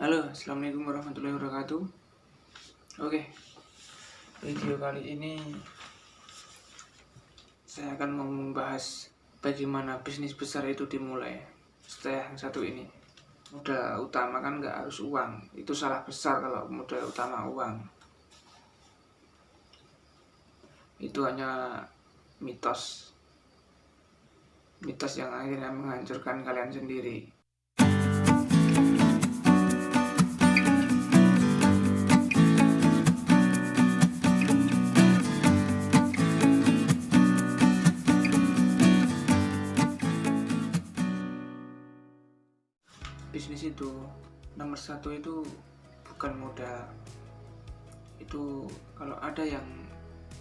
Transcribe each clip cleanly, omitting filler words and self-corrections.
Halo, assalamualaikum warahmatullahi wabarakatuh. Oke, video kali ini saya akan membahas bagaimana bisnis besar itu dimulai. Setelah yang satu ini, modal utama kan nggak harus uang. Itu salah besar kalau modal utama uang. Itu hanya mitos. Mitos yang akhirnya menghancurkan kalian sendiri. Bisnis itu nomor satu itu bukan modal. Itu kalau ada yang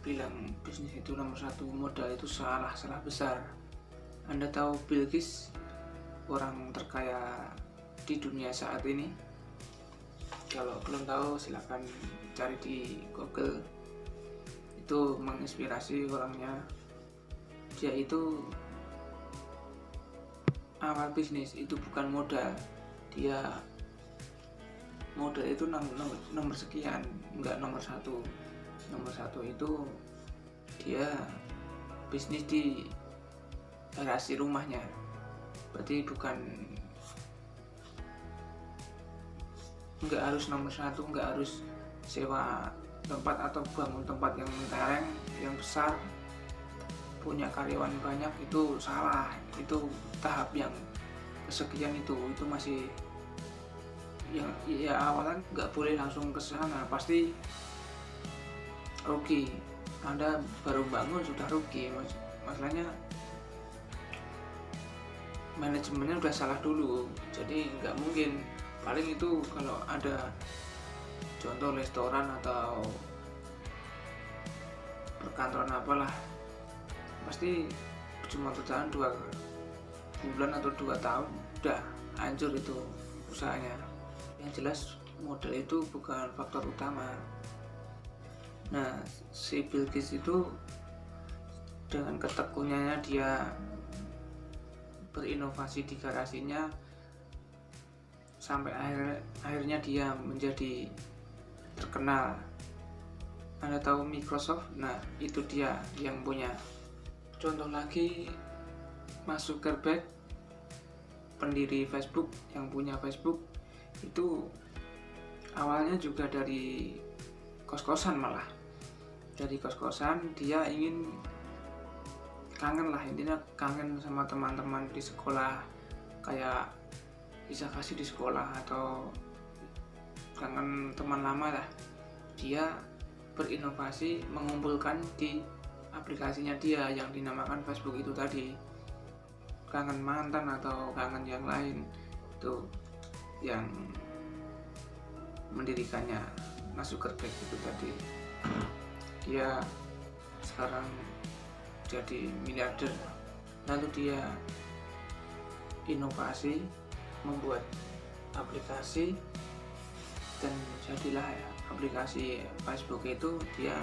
bilang bisnis itu nomor satu modal, itu salah besar. Anda tahu Bill Gates, orang terkaya di dunia saat ini? Kalau belum tahu silahkan cari di Google. Itu menginspirasi orangnya. Dia itu awal bisnis itu bukan modal. Dia modal itu nomor sekian, enggak nomor satu. Nomor satu itu dia bisnis di garasi rumahnya. Berarti bukan, enggak harus nomor satu, enggak harus sewa tempat atau bangun tempat yang mentereng, yang besar, punya karyawan banyak. Itu salah. Itu tahap yang kesekian, itu masih yang ya awalan nggak boleh langsung ke sana, pasti rugi. Anda baru bangun sudah rugi. Masalahnya manajemennya udah salah dulu, jadi nggak mungkin. Paling itu kalau ada contoh restoran atau perkantoran apalah, pasti cuma bertahan 2 bulan atau 2 tahun udah hancur itu usahanya. Yang jelas modal itu bukan faktor utama. Nah, si Bill Gates itu dengan ketekunannya dia berinovasi di garasinya, sampai akhirnya dia menjadi terkenal. Anda tahu Microsoft? Nah, itu dia yang punya. Contoh lagi, Mark Zuckerberg, pendiri Facebook, yang punya Facebook, itu awalnya juga dari kos-kosan. Malah dari kos-kosan dia ingin kangen lah, intinya kangen sama teman-teman di sekolah, kayak bisa kasih di sekolah, atau kangen teman lama lah. Dia berinovasi mengumpulkan di aplikasinya dia yang dinamakan Facebook itu tadi. Kangen mantan atau kangen yang lain, itu yang mendirikannya Mark Zuckerberg itu tadi. Dia sekarang jadi miliarder. Lalu dia inovasi, membuat aplikasi, dan jadilah ya aplikasi Facebook itu. Dia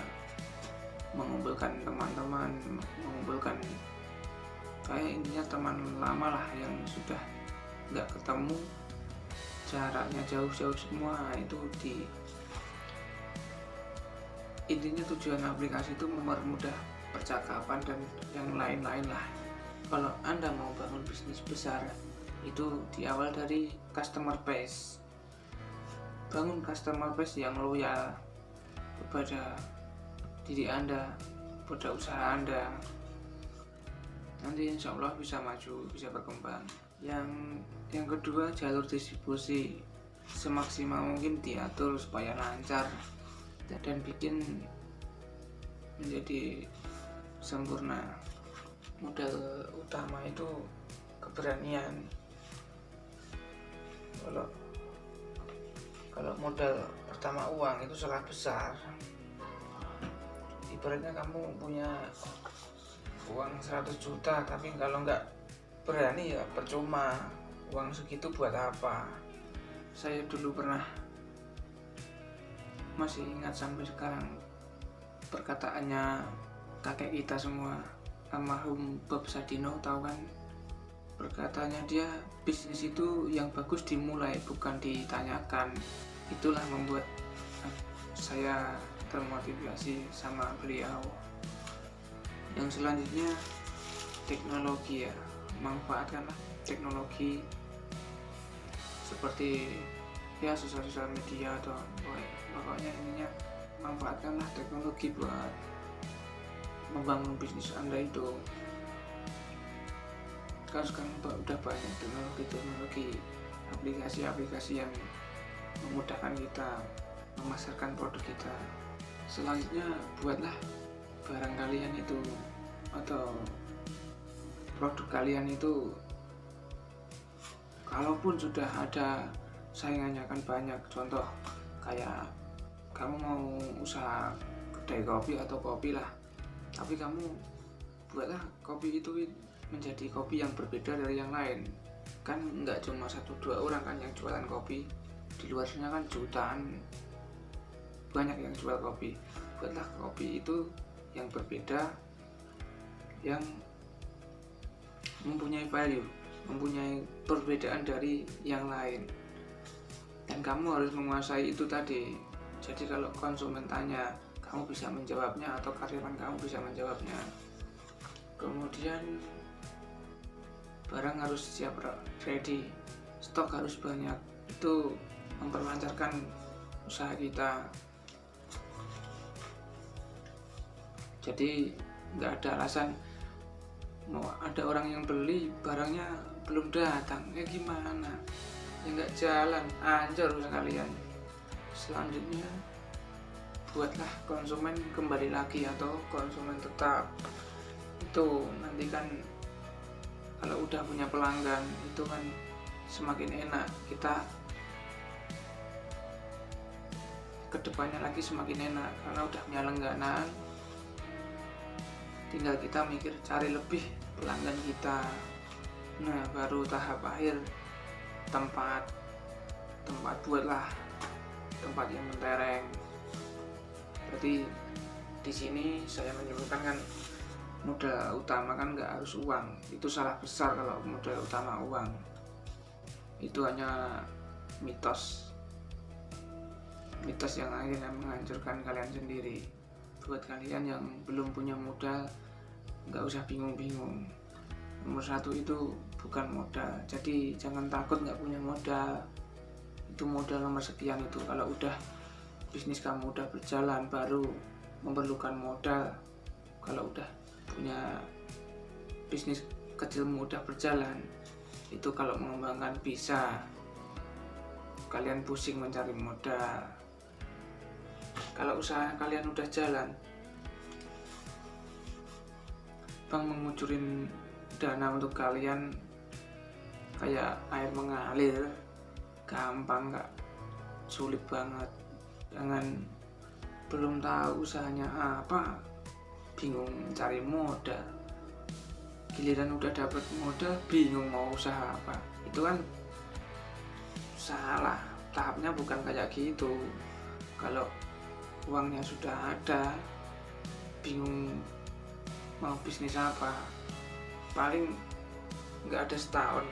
mengumpulkan teman-teman, mengumpulkan kayak intinya teman lama lah yang sudah nggak ketemu, jaraknya jauh-jauh semua. Itu di intinya tujuan aplikasi itu mempermudah percakapan dan yang lain-lain lah. Kalau Anda mau bangun bisnis besar, itu di awal dari customer base. Bangun customer base yang loyal kepada diri Anda, pada usaha Anda. Nanti insya Allah bisa maju, bisa berkembang. Yang kedua, jalur distribusi semaksimal mungkin diatur supaya lancar dan bikin menjadi sempurna. Modal utama itu keberanian. Kalau modal pertama uang, itu salah besar. Ibaratnya kamu punya uang 100 juta, tapi kalau nggak berani ya percuma. Uang segitu buat apa? Saya dulu pernah, masih ingat sampai sekarang, perkataannya kakek kita semua, almarhum Bob Sadino, tahu kan? Berkatanya dia, bisnis itu yang bagus dimulai bukan ditanyakan. Itulah membuat saya termotivasi sama beliau. Yang selanjutnya, teknologi ya, manfaatkanlah teknologi seperti ya sosial media atau pokoknya ininya, manfaatkanlah teknologi buat membangun bisnis Anda itu. Kan sekarang udah banyak teknologi aplikasi-aplikasi yang memudahkan kita memasarkan produk kita. Selanjutnya, buatlah barang kalian itu atau produk kalian itu, kalaupun sudah ada saingannya kan banyak. Contoh kayak kamu mau usaha kedai kopi atau kopi lah, tapi kamu buatlah kopi itu menjadi kopi yang berbeda dari yang lain. Kan nggak cuma 1-2 orang kan yang jualan kopi, di luar sana kan jutaan banyak yang jual kopi. Buatlah kopi itu yang berbeda, yang mempunyai value, mempunyai perbedaan dari yang lain, dan kamu harus menguasai itu tadi. Jadi kalau konsumen tanya, kamu bisa menjawabnya atau karyawan kamu bisa menjawabnya. Kemudian barang harus siap ready, stok harus banyak. Itu memperlancarkan usaha kita. Jadi nggak ada alasan mau ada orang yang beli barangnya belum datang, ya gimana, ya nggak jalan, anjir usaha kalian. Selanjutnya, buatlah konsumen kembali lagi atau konsumen tetap. Itu nanti kan kalau udah punya pelanggan itu kan semakin enak, kita kedepannya lagi semakin enak karena udah punya langganan. Tinggal kita mikir cari lebih pelanggan kita. Nah, baru tahap akhir, tempat buatlah tempat yang mentereng. Berarti di sini saya menyebutkan kan modal utama kan nggak harus uang. Itu salah besar kalau modal utama uang. Itu hanya mitos yang akhirnya menghancurkan kalian sendiri. Buat kalian yang belum punya modal, nggak usah bingung-bingung. Nomor 1 itu bukan modal, jadi jangan takut nggak punya modal. Itu modal nomor sekian itu. Kalau udah bisnis kamu udah berjalan baru memerlukan modal. Kalau udah punya bisnis kecilmu udah berjalan, itu kalau mengembangkan bisa. Kalian pusing mencari modal. Kalau usaha kalian udah jalan, bank mengucurin dana untuk kalian kayak air mengalir, gampang, nggak sulit banget. Jangan belum tahu usahanya apa, bingung cari modal, giliran udah dapet modal bingung mau usaha apa. Itu kan salah, tahapnya bukan kayak gitu. Kalau uangnya sudah ada, bingung mau bisnis apa, paling nggak ada setahun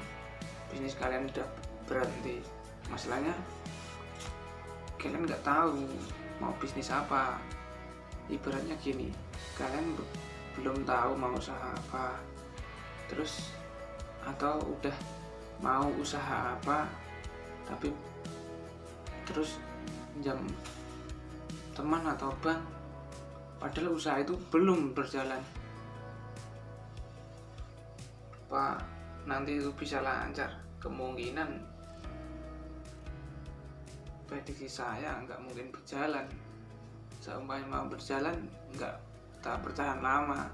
bisnis kalian udah berhenti. Masalahnya kalian nggak tahu mau bisnis apa. Ibaratnya gini, kalian belum tahu mau usaha apa, terus atau udah mau usaha apa tapi terus pinjam teman atau bank, padahal usaha itu belum berjalan. Pak, nanti itu bisa lancar? Kemungkinan prediksi saya nggak mungkin berjalan. Seumpamanya mau berjalan nggak tak bertahan lama.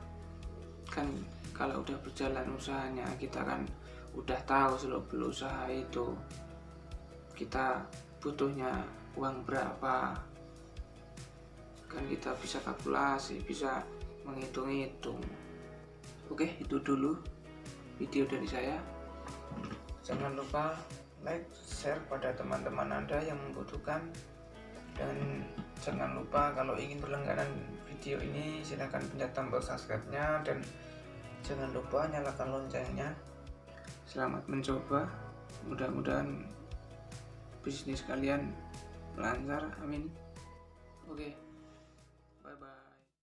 Kan kalau udah berjalan usahanya, kita kan udah tahu seluk-beluk usaha itu, kita butuhnya uang berapa, kan kita bisa kalkulasi, bisa menghitung-hitung. Oke, itu dulu video dari saya. Jangan lupa like, share pada teman-teman Anda yang membutuhkan, dan jangan lupa kalau ingin berlangganan video ini silahkan pencet tombol subscribe-nya, dan jangan lupa nyalakan loncengnya Selamat mencoba, mudah-mudahan bisnis kalian lancar, amin. Oke, bye bye.